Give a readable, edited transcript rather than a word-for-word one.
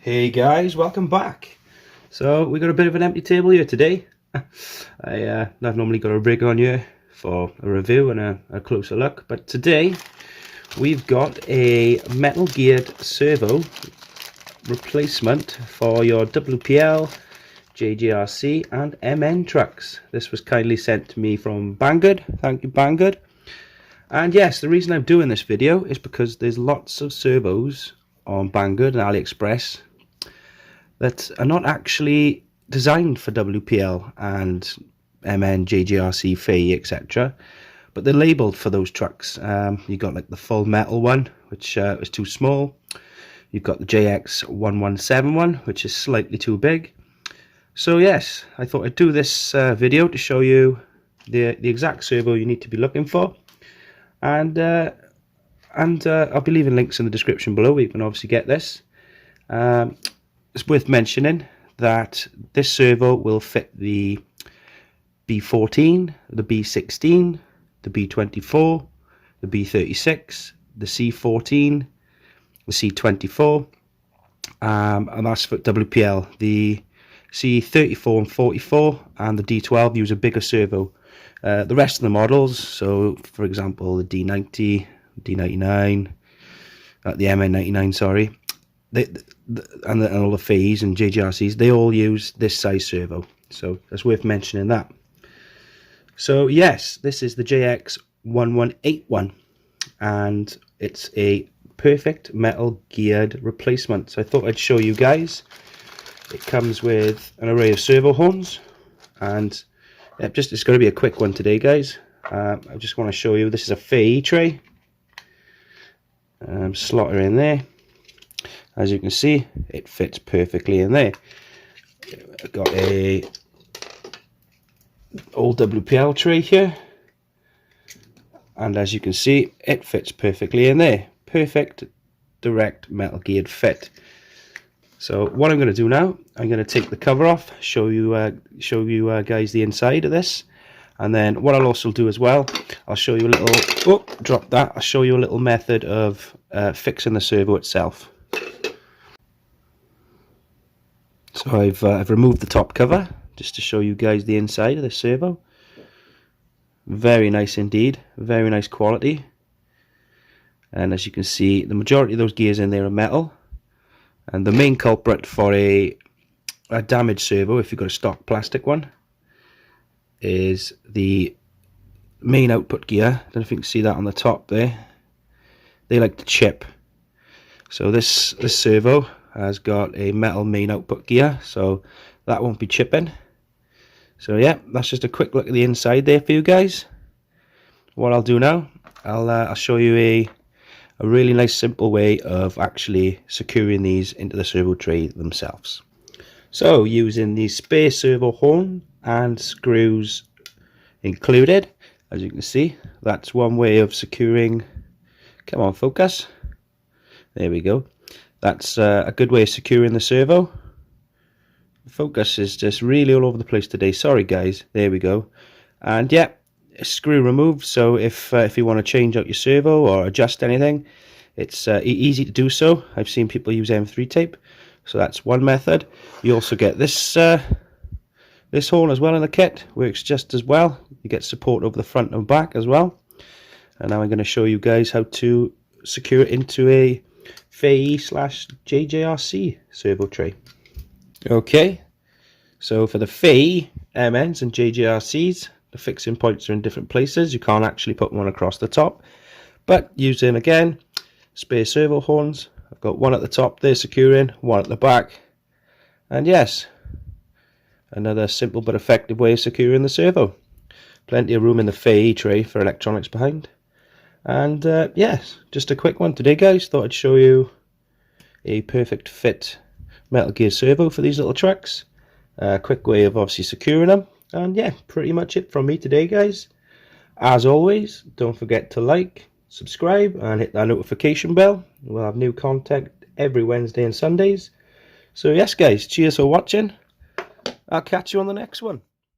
Hey guys, welcome back. So we got a bit of an empty table here today. I've normally got a rig on here for a review and a closer look, but today we've got a metal geared servo replacement for your WPL, JJRC and MN trucks. This was kindly sent to me from Banggood. Thank you, Banggood. And yes, the reason I'm doing this video is because there's lots of servos on Banggood and AliExpress that are not actually designed for WPL and MN, JJRC, Fayee, etc. But they're labelled for those trucks. You've got like the full metal one, which is too small. You've got the JX1171, which is slightly too big. So yes, I thought I'd do this video to show you the exact servo you need to be looking for. And I'll be leaving links in the description below where you can obviously get this. It's worth mentioning that this servo will fit the B14, the B16, the B24, the B36, the C14, the C24, and that's for WPL. The C34 and 44 and the D12 use a bigger servo. The rest of the models, so for example the D90, D99, the MN99, sorry, and all the Fayees and JJRCs, they all use this size servo, so that's worth mentioning that. So yes, this is the JX1181 and it's a perfect metal geared replacement, so I thought I'd show you guys. It comes with an array of servo horns, and it's going to be a quick one today, guys. I just want to show you, this is a Fayee tray. Slot her in there. As you can see, it fits perfectly in there. I've got a old WPL tray here, and as you can see, it fits perfectly in there. Perfect direct metal geared fit. So what I'm going to do now, I'm going to take the cover off, show you guys the inside of this, and then what I'll also do as well, I'll show you a little, I'll show you a little method of fixing the servo itself. So I've removed the top cover just to show you guys the inside of the servo. Very nice indeed, very nice quality. And as you can see, the majority of those gears in there are metal. And the main culprit for a damaged servo, if you've got a stock plastic one, is the main output gear. I don't know if you can see that on the top there. They like to chip. So this servo has got a metal main output gear, so that won't be chipping. So yeah, that's just a quick look at the inside there for you guys. What I'll do now, I'll show you a really nice simple way of actually securing these into the servo tray themselves. So using the spare servo horn and screws included, as you can see, that's one way of securing. Come on, focus. There we go. That's a good way of securing the servo. The focus is just really all over the place today. Sorry guys. There we go. And yeah, screw removed, so if you want to change out your servo or adjust anything, it's easy to do so. I've seen people use M3 tape, so that's one method. You also get this this horn as well in the kit, works just as well. You get support over the front and back as well. And now I'm going to show you guys how to secure it into a Fayee / JJRC servo tray. Okay, so for the Fayee MNs and JJRCs, the fixing points are in different places. You can't actually put one across the top, but using again spare servo horns, I've got one at the top there securing, one at the back, and yes, another simple but effective way of securing the servo. Plenty of room in the Fayee tray for electronics behind. And yes, just a quick one today, guys. Thought I'd show you a perfect fit metal gear servo for these little trucks. Quick way of obviously securing them. And yeah, pretty much it from me today, guys. As always, don't forget to like, subscribe and hit that notification bell. We'll have new content every Wednesday and Sundays. So yes guys, cheers for watching. I'll catch you on the next one.